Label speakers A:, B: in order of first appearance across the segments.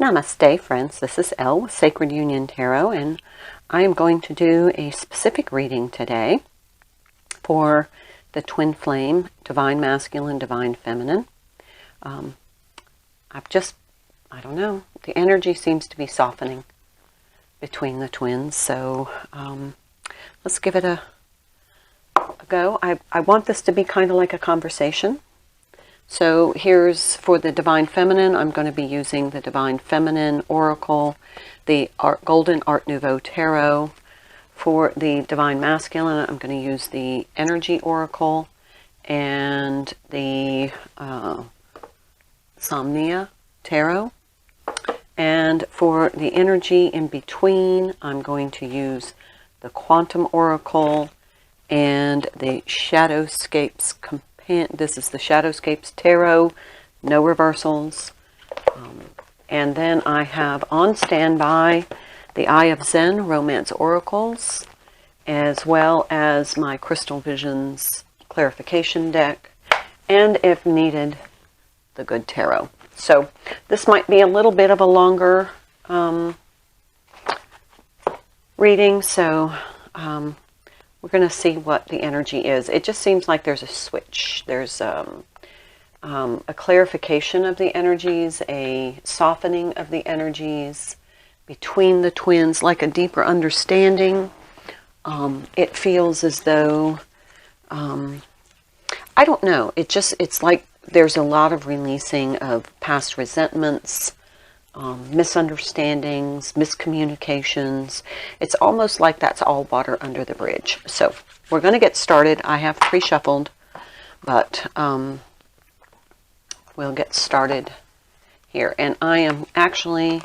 A: Namaste, friends. This is Elle with Sacred Union Tarot, and I am going to do a specific reading today for the twin flame, Divine Masculine, Divine Feminine. I don't know, the energy seems to be softening between the twins, so let's give it a go. I want this to be kind of like a conversation. So here's for the Divine Feminine, I'm going to be using the Divine Feminine Oracle, the Golden Art Nouveau Tarot. For the Divine Masculine, I'm going to use the Energy Oracle and the Somnia Tarot. And for the energy in between, I'm going to use the Quantum Oracle and the Shadowscapes Companion. This is the Shadowscapes Tarot, no reversals. And then I have on standby the Eye of Zen Romance Oracles, as well as my Crystal Visions Clarification deck, and if needed, the Good Tarot. So this might be a little bit of a longer reading, so we're going to see what the energy is. It just seems like there's a switch. There's a clarification of the energies, a softening of the energies between the twins, like a deeper understanding. It feels as though, I don't know, it's like there's a lot of releasing of past resentments, misunderstandings, miscommunications. It's almost like that's all water under the bridge. So we're going to get started. I have pre-shuffled, but we'll get started here. And I am actually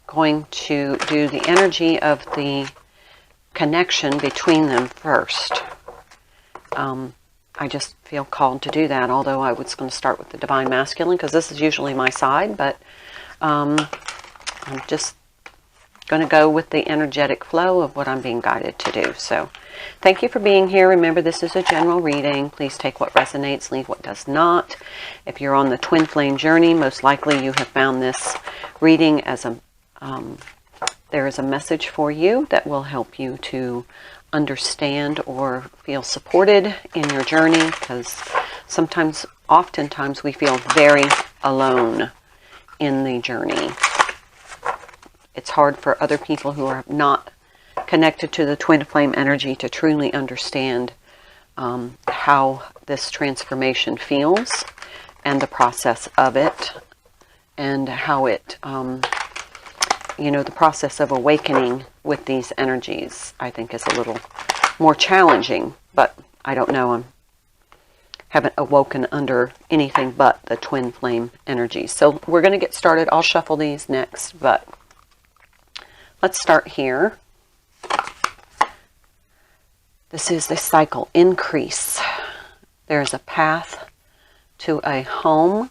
A: going to do the energy of the connection between them first. I just feel called to do that, although I was going to start with the Divine Masculine because this is usually my side, but I'm just going to go with the energetic flow of what I'm being guided to do. So thank you for being here. Remember, this is a general reading. Please take what resonates, leave what does not. If you're on the twin flame journey, most likely you have found this reading as a there is a message for you that will help you to understand or feel supported in your journey, because oftentimes we feel very alone in the journey. It's hard for other people who are not connected to the twin flame energy to truly understand how this transformation feels and the process of it, and how it the process of awakening with these energies, I think, is a little more challenging, but I don't know. I haven't awoken under anything but the twin flame energy. So we're going to get started. I'll shuffle these next, but let's start here. This is the cycle increase. There's a path to a home.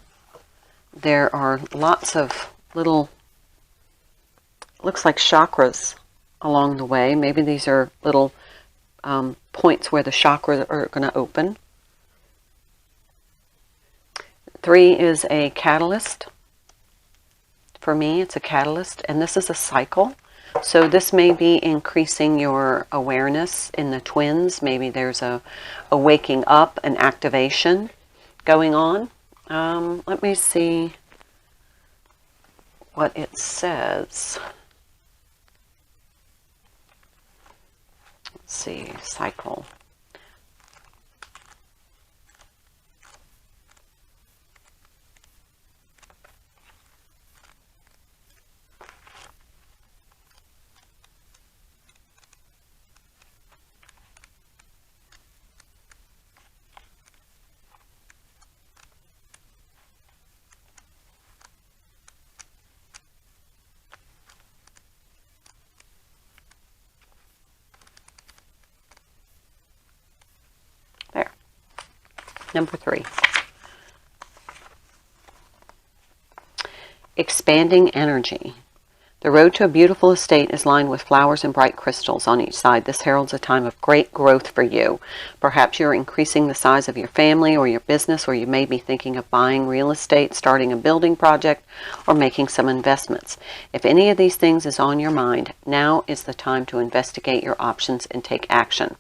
A: There are lots of little, looks like chakras along the way. Maybe these are little points where the chakras are going to open. 3 is a catalyst. For me, it's a catalyst, and this is a cycle. So this may be increasing your awareness in the twins. Maybe there's a waking up, an activation going on. Let me see what it says. Let's see, cycle. Number 3. Expanding energy. The road to a beautiful estate is lined with flowers and bright crystals on each side. This heralds a time of great growth for you. Perhaps you're increasing the size of your family or your business, or you may be thinking of buying real estate, starting a building project, or making some investments. If any of these things is on your mind, now is the time to investigate your options and take action.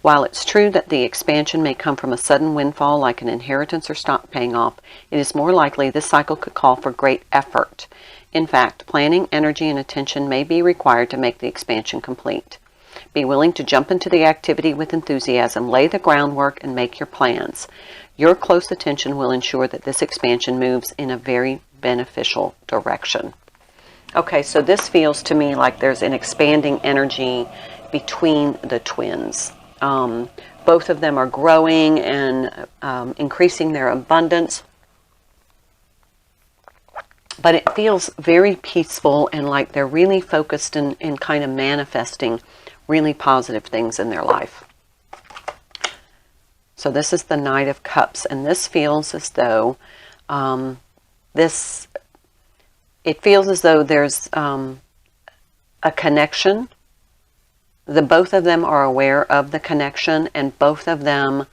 A: While it's true that the expansion may come from a sudden windfall like an inheritance or stock paying off, it is more likely this cycle could call for great effort. In fact, planning, energy, and attention may be required to make the expansion complete. Be willing to jump into the activity with enthusiasm, lay the groundwork, and make your plans. Your close attention will ensure that this expansion moves in a very beneficial direction. Okay, so this feels to me like there's an expanding energy between the twins. Both of them are growing and increasing their abundance. But it feels very peaceful and like they're really focused in kind of manifesting really positive things in their life. So this is the Knight of Cups, and this feels as though it feels as though there's a connection. Both of them are aware of the connection, and both of them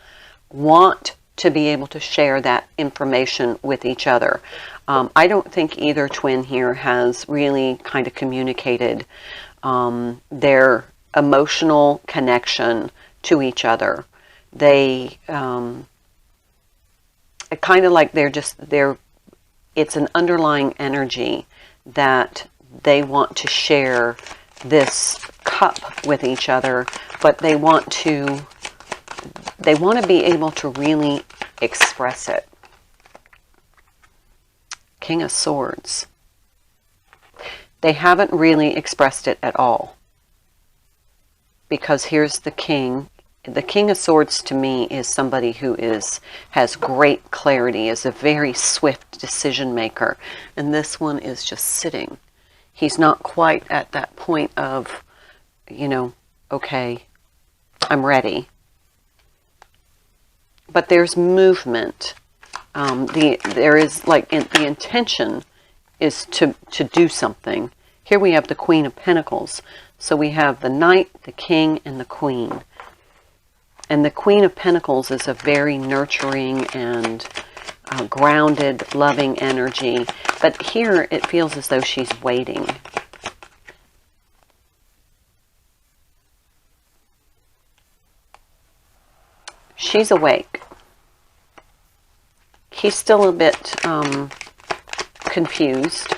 A: want to be able to share that information with each other. I don't think either twin here has really kind of communicated their emotional connection to each other. They kind of like it's an underlying energy that they want to share this cup with each other, but they want to be able to really express it. King of Swords. They haven't really expressed it at all. Because here's the King. The King of Swords to me is somebody who has great clarity, is a very swift decision maker. And this one is just sitting. He's not quite at that point of, okay, I'm ready. But there's movement. There is like the intention is to do something. Here we have the Queen of Pentacles. So we have the Knight, the King, and the Queen. And the Queen of Pentacles is a very nurturing and grounded, loving energy. But here it feels as though she's waiting. She's awake. He's still a bit confused,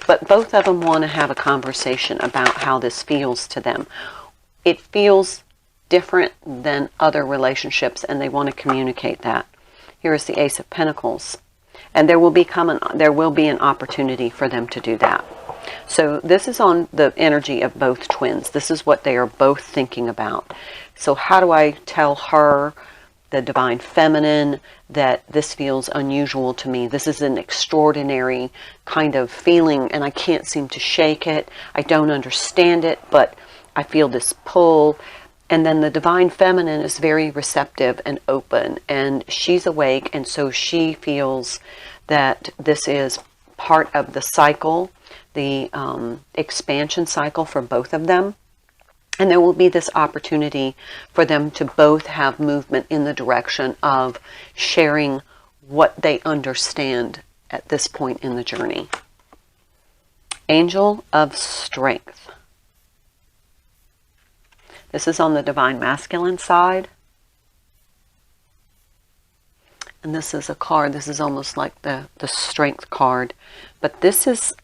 A: but both of them want to have a conversation about how this feels to them. It feels different than other relationships, and they want to communicate that. Here is the Ace of Pentacles, and there will be an opportunity for them to do that. So this is on the energy of both twins. This is what they are both thinking about. So how do I tell her, the Divine Feminine, that this feels unusual to me? This is an extraordinary kind of feeling, and I can't seem to shake it. I don't understand it, but I feel this pull. And then the Divine Feminine is very receptive and open, and she's awake, and so she feels that this is part of the cycle, the expansion cycle for both of them. And there will be this opportunity for them to both have movement in the direction of sharing what they understand at this point in the journey. Angel of Strength. This is on the Divine Masculine side. And this is a card. This is almost like the Strength card. But this is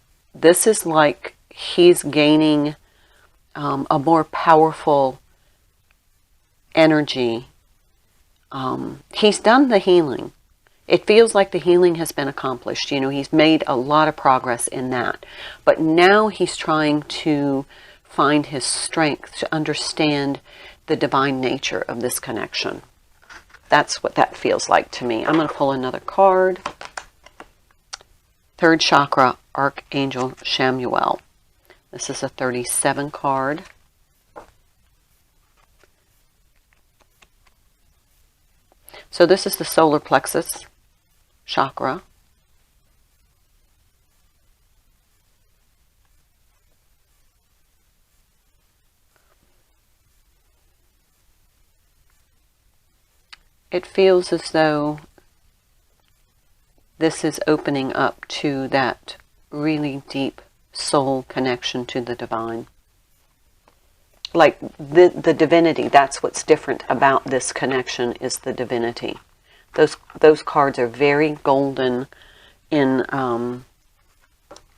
A: like he's gaining a more powerful energy. He's done the healing. It feels like the healing has been accomplished. He's made a lot of progress in that. But now he's trying to find his strength to understand the divine nature of this connection. That's what that feels like to me. I'm going to pull another card. Third chakra, Archangel Chamuel. This is a 37 card. So this is the solar plexus chakra. it feels as though this is opening up to that really deep soul connection to the divine. Like the divinity, that's what's different about this connection, is the divinity. Those cards are very golden in,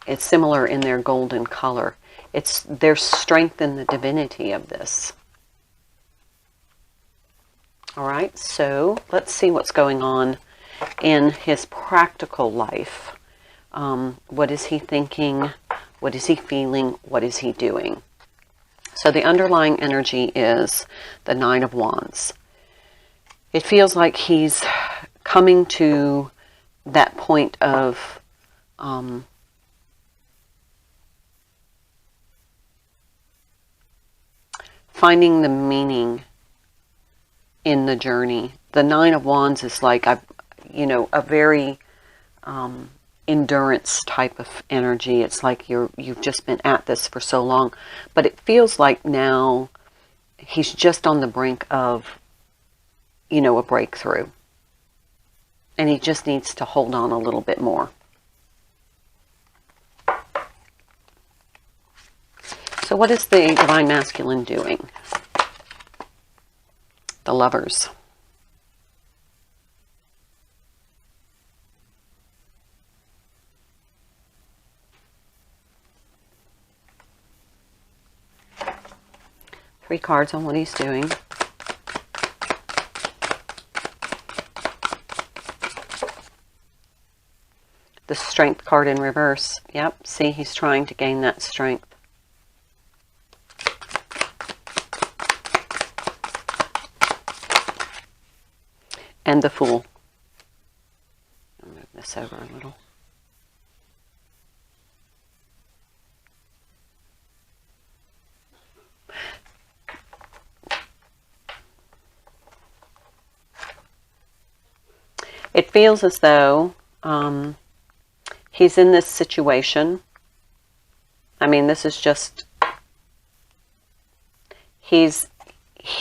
A: it's similar in their golden color. There's strength in the divinity of this. All right, so let's see what's going on in his practical life. What is he thinking? What is he feeling? What is he doing? So the underlying energy is the Nine of Wands. It feels like he's coming to that point of finding the meaning in the journey. The Nine of Wands is like a very endurance type of energy. It's like you've just been at this for so long, but it feels like now he's just on the brink of a breakthrough, and he just needs to hold on a little bit more. So what is the Divine Masculine doing? The Lovers. Three cards on what he's doing. The Strength card in reverse. Yep, see, he's trying to gain that strength. And the Fool. I'll move this over a little. It feels as though he's in this situation. I mean, this is just, he's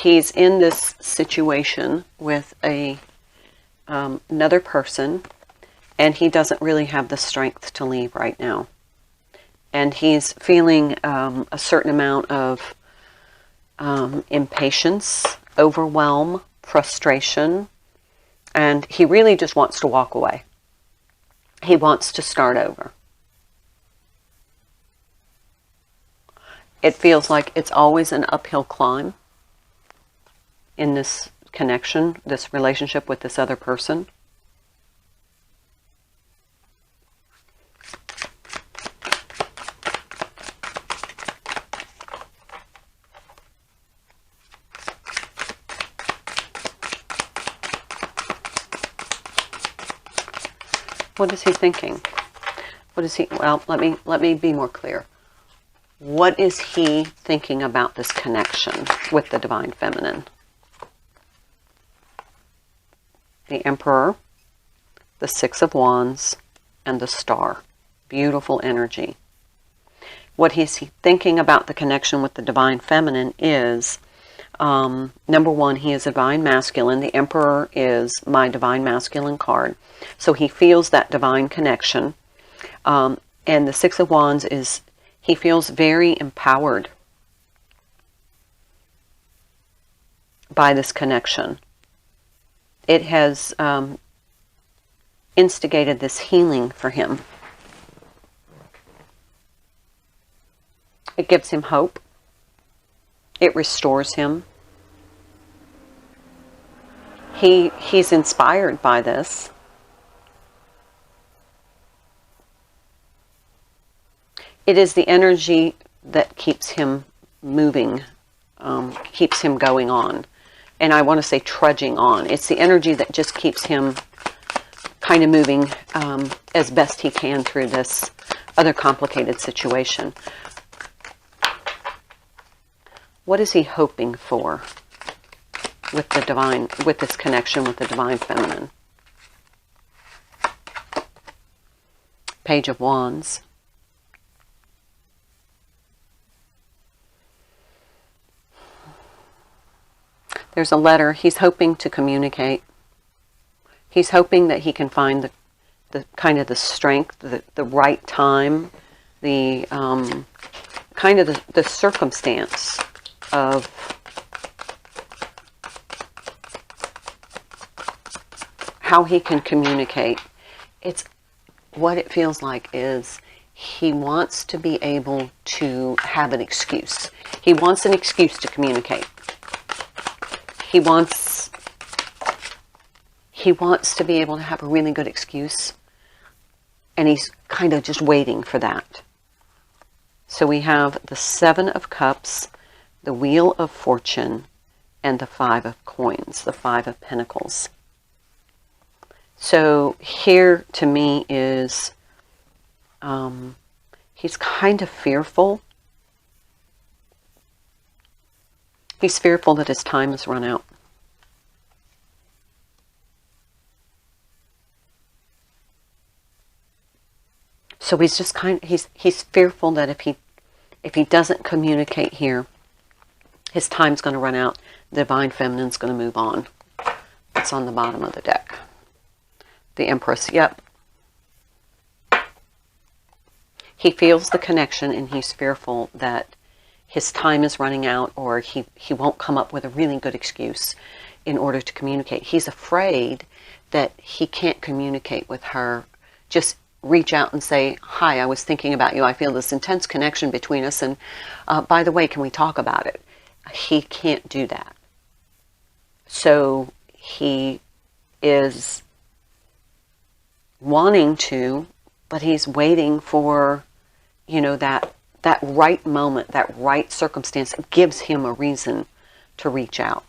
A: in this situation with another person, and he doesn't really have the strength to leave right now. And he's feeling a certain amount of impatience, overwhelm, frustration, and he really just wants to walk away. He wants to start over. It feels like it's always an uphill climb in this connection, this relationship with this other person. What is he thinking? What is he, well, let me be more clear. What is he thinking about this connection with the Divine Feminine? The Emperor, the Six of Wands, and the Star. Beautiful energy. What he's thinking about the connection with the Divine Feminine is, number one, he is a Divine Masculine. The Emperor is my Divine Masculine card. So he feels that divine connection. And the Six of Wands is, he feels very empowered by this connection. It has instigated this healing for him. It gives him hope. It restores him. He's inspired by this. It is the energy that keeps him moving, keeps him going on. And I want to say trudging on. It's the energy that just keeps him kind of moving as best he can through this other complicated situation. What is he hoping for with the divine, with this connection with the Divine Feminine? Page of Wands. There's a letter. He's hoping to communicate. He's hoping that he can find the kind of the strength, the right time, the kind of the circumstance of how he can communicate. It's what it feels like is he wants to be able to have an excuse. He wants an excuse to communicate. He wants to be able to have a really good excuse, and he's kind of just waiting for that. So we have the 7 of Cups, the Wheel of Fortune, and the 5 of Coins, the 5 of Pentacles. So here to me is he's kind of fearful. He's fearful that his time has run out. So he's just he's fearful that if he doesn't communicate here, his time's going to run out. The Divine Feminine's going to move on. It's on the bottom of the deck. The Empress, yep. He feels the connection, and he's fearful that his time is running out, or he won't come up with a really good excuse in order to communicate. He's afraid that he can't communicate with her. Just reach out and say, hi, I was thinking about you. I feel this intense connection between us, and by the way, can we talk about it? He can't do that. So he is wanting to, but he's waiting for, you know, that right moment, that right circumstance that gives him a reason to reach out.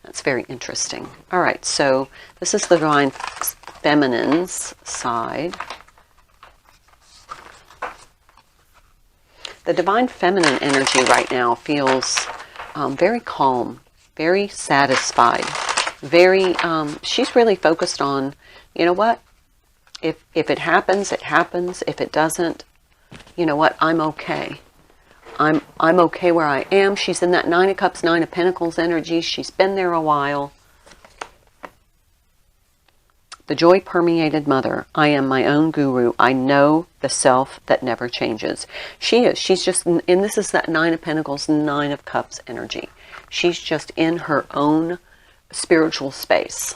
A: That's very interesting. All right, so this is the Divine Feminine's side. The Divine Feminine energy right now feels very calm, very satisfied, very, she's really focused on, you know what, if it happens, it happens. If it doesn't, you know what, I'm okay. I'm okay where I am. She's in that 9 of Cups, 9 of Pentacles energy. She's been there a while. The joy permeated mother. I am my own guru. I know the self that never changes. She is. She's just, and this is that 9 of Pentacles, 9 of Cups energy. She's just in her own spiritual space.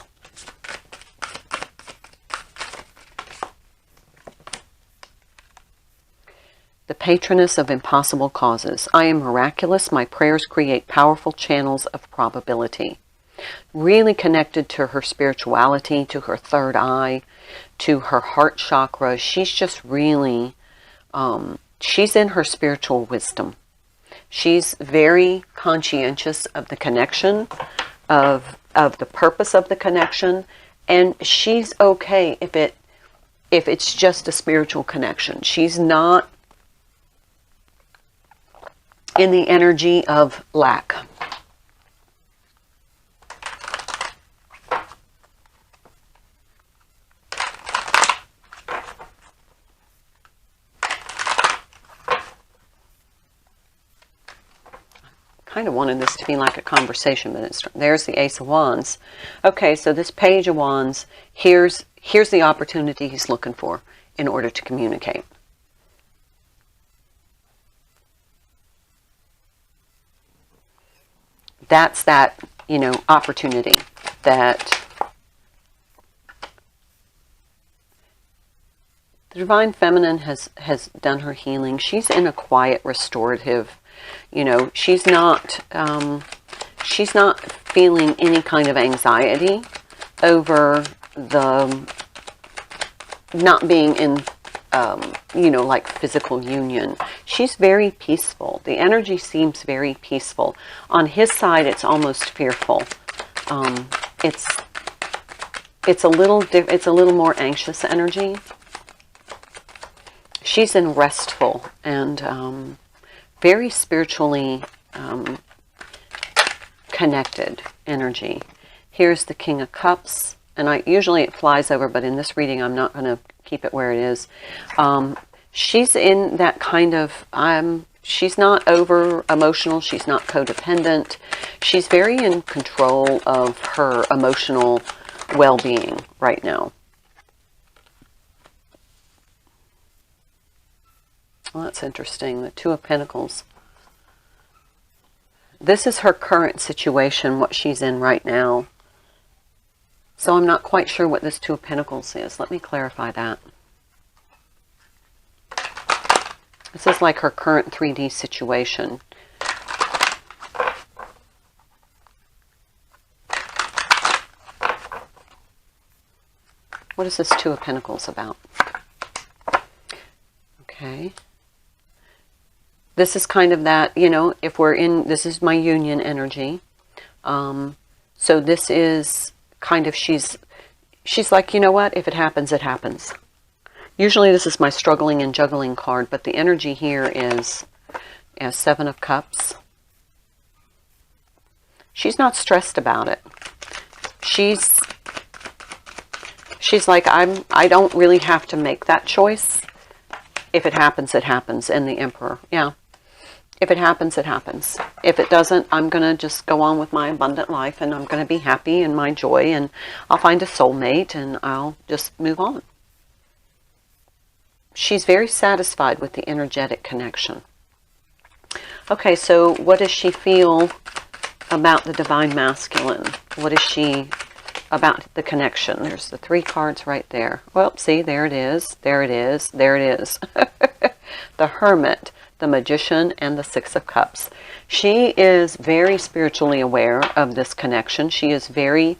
A: The patroness of impossible causes. I am miraculous. My prayers create powerful channels of probability. Really connected to her spirituality, to her third eye, to her heart chakra. She's just really, she's in her spiritual wisdom. She's very conscientious of the connection, of the purpose of the connection, and she's okay if it's just a spiritual connection. She's not in the energy of lack. Kind of wanted this to be like a conversation, but there's the Ace of Wands. Okay, so this Page of Wands, here's the opportunity he's looking for in order to communicate. That's that, you know, opportunity that the Divine Feminine has done her healing. She's in a quiet, restorative, you know, she's not feeling any kind of anxiety over the not being in, you know, like physical union. She's very peaceful. The energy seems very peaceful. On his side, it's almost fearful. It's a little more anxious energy. She's in restful and very spiritually connected energy. Here's the King of Cups, and usually it flies over, but in this reading I'm not going to keep it where it is. She's in that kind of, she's not over emotional, she's not codependent. She's very in control of her emotional well-being right now. Well, that's interesting. The Two of Pentacles. This is her current situation, what she's in right now. So I'm not quite sure what this Two of Pentacles is. Let me clarify that. This is like her current 3D situation. What is this Two of Pentacles about? Okay. This is kind of that, you know, if we're in, this is my union energy. So this is kind of, she's like, you know what, if it happens, it happens. Usually this is my struggling and juggling card, but the energy here is Seven of Cups. She's not stressed about it. She's like, I don't really have to make that choice. If it happens, it happens. And the Emperor, yeah. If it happens, it happens. If it doesn't, I'm going to just go on with my abundant life, and I'm going to be happy in my joy, and I'll find a soulmate, and I'll just move on. She's very satisfied with the energetic connection. Okay, so what does she feel about the Divine Masculine? What is she about the connection? There's the 3 cards right there. Well, see, there it is. There it is. There it is. The Hermit, the Magician, and the 6 of Cups. She is very spiritually aware of this connection. She is very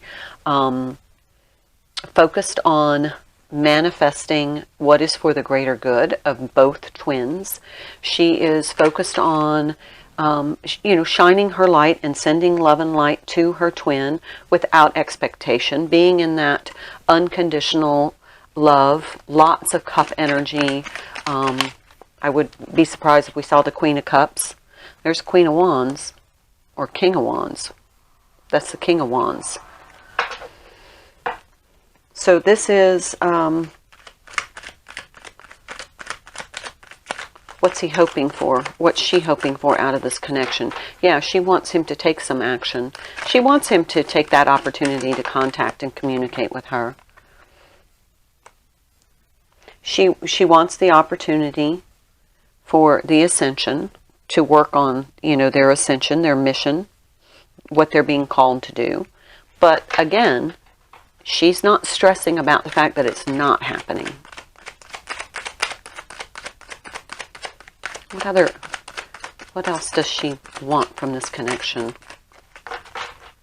A: focused on manifesting what is for the greater good of both twins. She is focused on you know, shining her light and sending love and light to her twin without expectation, being in that unconditional love, lots of cup energy. I would be surprised if we saw the Queen of Cups. There's Queen of Wands, or King of Wands. That's the King of Wands. So this is, what's he hoping for? What's she hoping for out of this connection? Yeah, she wants him to take some action. She wants him to take that opportunity to contact and communicate with her. She wants the opportunity for the Ascension to work on, you know, their ascension, their mission, what they're being called to do. But again, she's not stressing about the fact that it's not happening. What else does she want from this connection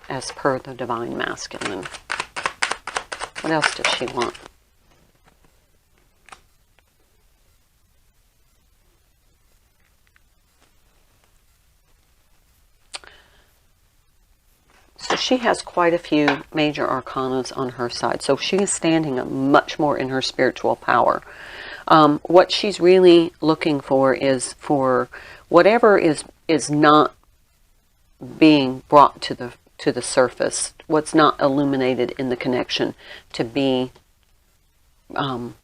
A: as per the Divine Masculine? What else does she want? So she has quite a few major arcanas on her side. So she is standing much more in her spiritual power. What she's really looking for is for whatever is not being brought to the surface, what's not illuminated in the connection, to be brought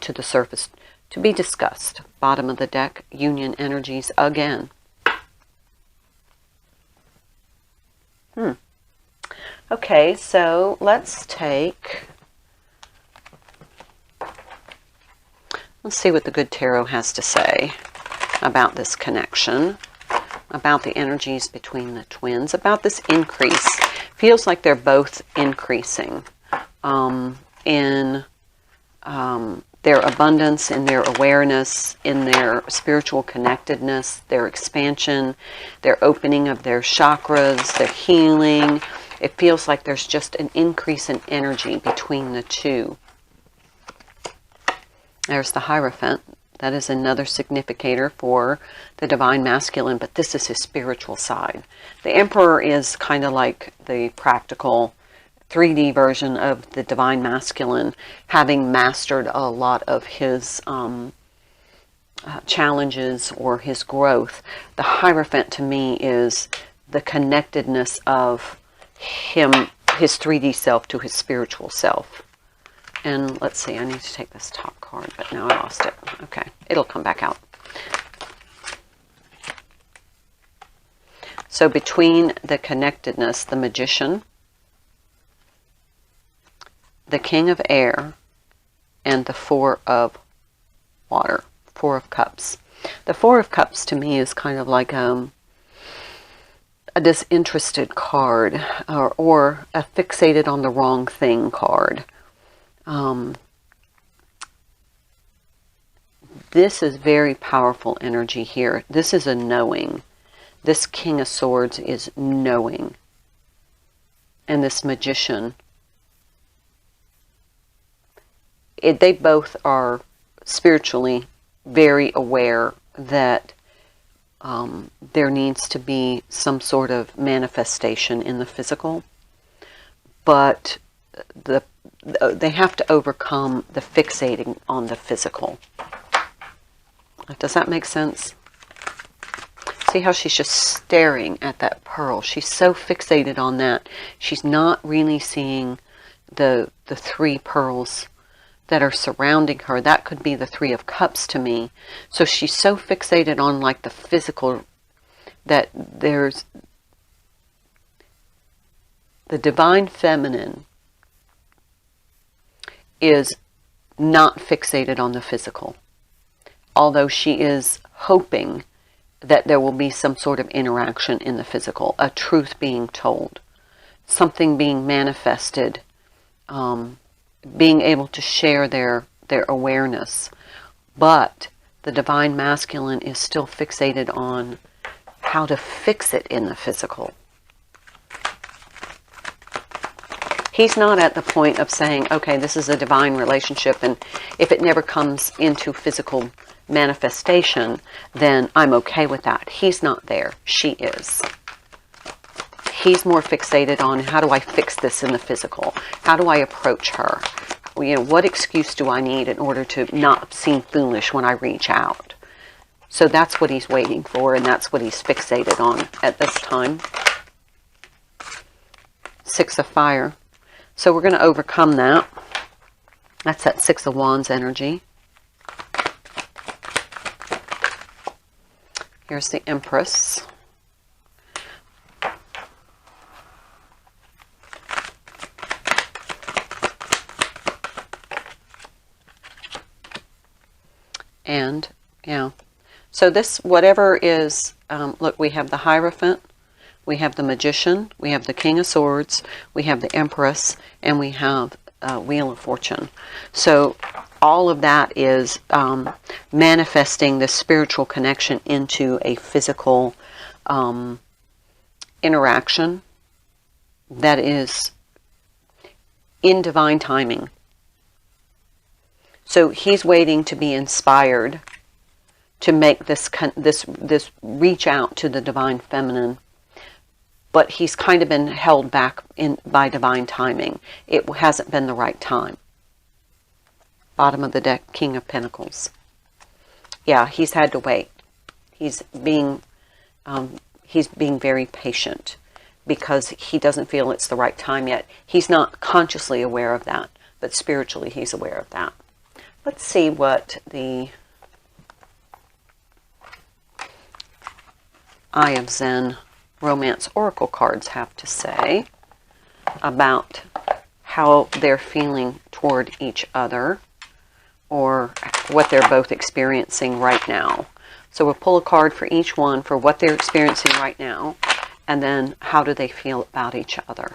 A: to the surface, to be discussed. Bottom of the deck, union energies again. Okay, so let's see what the Good Tarot has to say about this connection, about the energies between the twins, about this increase. Feels like they're both increasing in their abundance, in their awareness, in their spiritual connectedness, their expansion, their opening of their chakras, their healing. It feels like there's just an increase in energy between the two. There's the Hierophant. That is another significator for the Divine Masculine, but this is his spiritual side. The Emperor is kind of like the practical 3D version of the Divine Masculine, having mastered a lot of his challenges or his growth. The Hierophant to me is the connectedness of him, his 3D self, to his spiritual self. And let's see, I need to take this top card, but now I lost it. Okay, it'll come back out. So between the connectedness, the Magician, the King of Air, and the Four of Water, Four of Cups. The Four of Cups to me is kind of like a disinterested card, or a fixated on the wrong thing card. This is very powerful energy here. This is a knowing. This King of Swords is knowing. And this Magician, they both are spiritually very aware that there needs to be some sort of manifestation in the physical, but they have to overcome the fixating on the physical. Does that make sense? See how she's just staring at that pearl. She's so fixated on that. She's not really seeing the three pearls that are surrounding her. That could be the Three of Cups to me. So she's so fixated on like the physical that there's the Divine Feminine is not fixated on the physical, although she is hoping that there will be some sort of interaction in the physical, a truth being told, something being manifested, being able to share their awareness. But the Divine Masculine is still fixated on how to fix it in the physical. He's not at the point of saying, okay, this is a divine relationship, and if it never comes into physical manifestation, then I'm okay with that. He's not there. She is. He's more fixated on, how do I fix this in the physical? How do I approach her? You know, what excuse do I need in order to not seem foolish when I reach out? So that's what he's waiting for, and that's what he's fixated on at this time. Six of Fire. So we're going to overcome that. That's that Six of Wands energy. Here's the Empress. And, yeah. So this, whatever is, look, we have the Hierophant, we have the Magician, we have the King of Swords, we have the Empress, and we have Wheel of Fortune. So all of that is manifesting the spiritual connection into a physical interaction that is in divine timing. So he's waiting to be inspired to make this reach out to the Divine Feminine, but he's kind of been held back by divine timing. It hasn't been the right time. Bottom of the deck, King of Pentacles. Yeah, he's had to wait. He's being very patient because he doesn't feel it's the right time yet. He's not consciously aware of that, but spiritually he's aware of that. Let's see what the Eye of Zen Romance Oracle cards have to say about how they're feeling toward each other, or what they're both experiencing right now. So we'll pull a card for each one for what they're experiencing right now, and then how do they feel about each other.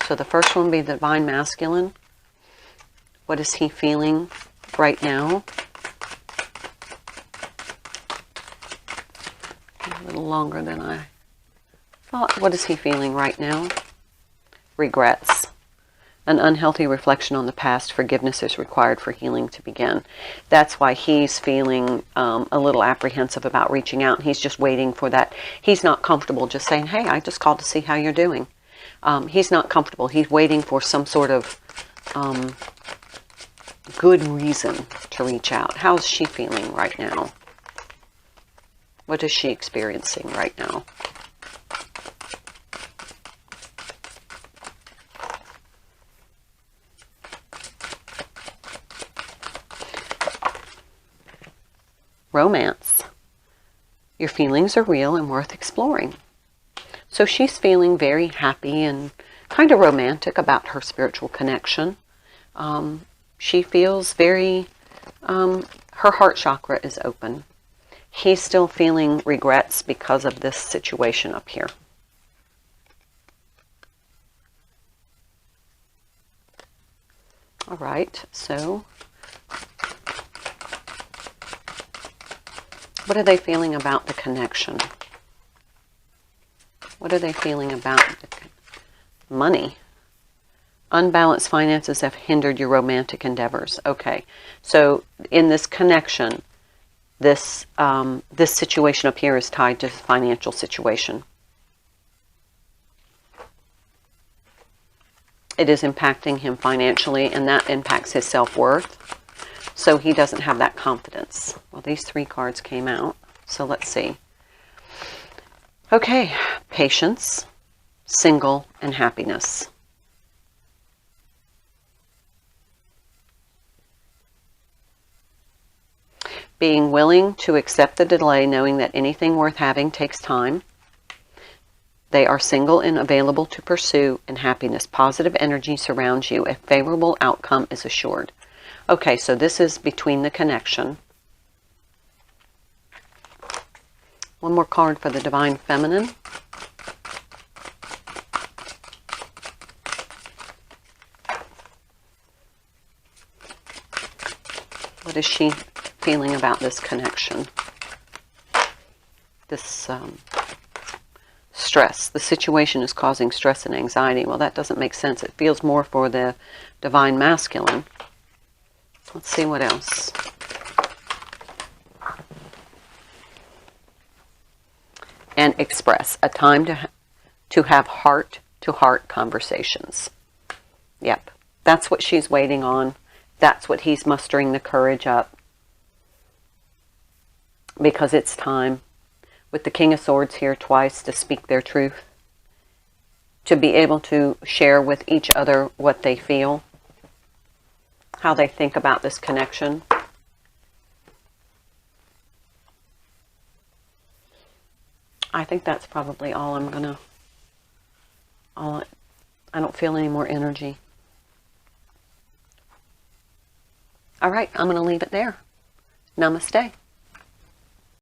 A: So the first one will be the Divine Masculine. What is he feeling right now? A little longer than I thought. What is he feeling right now? Regrets. An unhealthy reflection on the past. Forgiveness is required for healing to begin. That's why he's feeling a little apprehensive about reaching out. He's just waiting for that. He's not comfortable just saying, hey, I just called to see how you're doing. He's not comfortable. He's waiting for some sort of good reason to reach out. How's she feeling right now? What is she experiencing right now? Romance. Your feelings are real and worth exploring. So she's feeling very happy and kind kind of romantic about her spiritual connection. She feels very, her heart chakra is open. He's still feeling regrets because of this situation up here. All right, so what are they feeling about the connection? What are they feeling about the money? Unbalanced finances have hindered your romantic endeavors. Okay, so in this connection, this situation up here is tied to financial situation. It is impacting him financially, and that impacts his self-worth. So he doesn't have that confidence. Well, these 3 cards came out, so let's see. Okay, patience, single, and happiness. Being willing to accept the delay, knowing that anything worth having takes time. They are single and available to pursue, and happiness. Positive energy surrounds you. A favorable outcome is assured. Okay, so this is between the connection. One more card for the Divine Feminine. What is she feeling about this connection? This stress. The situation is causing stress and anxiety. Well, that doesn't make sense. It feels more for the Divine Masculine. Let's see what else. And express. A time to have heart-to-heart conversations. Yep. That's what she's waiting on. That's what he's mustering the courage up. Because it's time. With the King of Swords here twice, to speak their truth. To be able to share with each other what they feel. How they think about this connection. I think that's probably all I'm going to... I don't feel any more energy. All right, I'm going to leave it there. Namaste.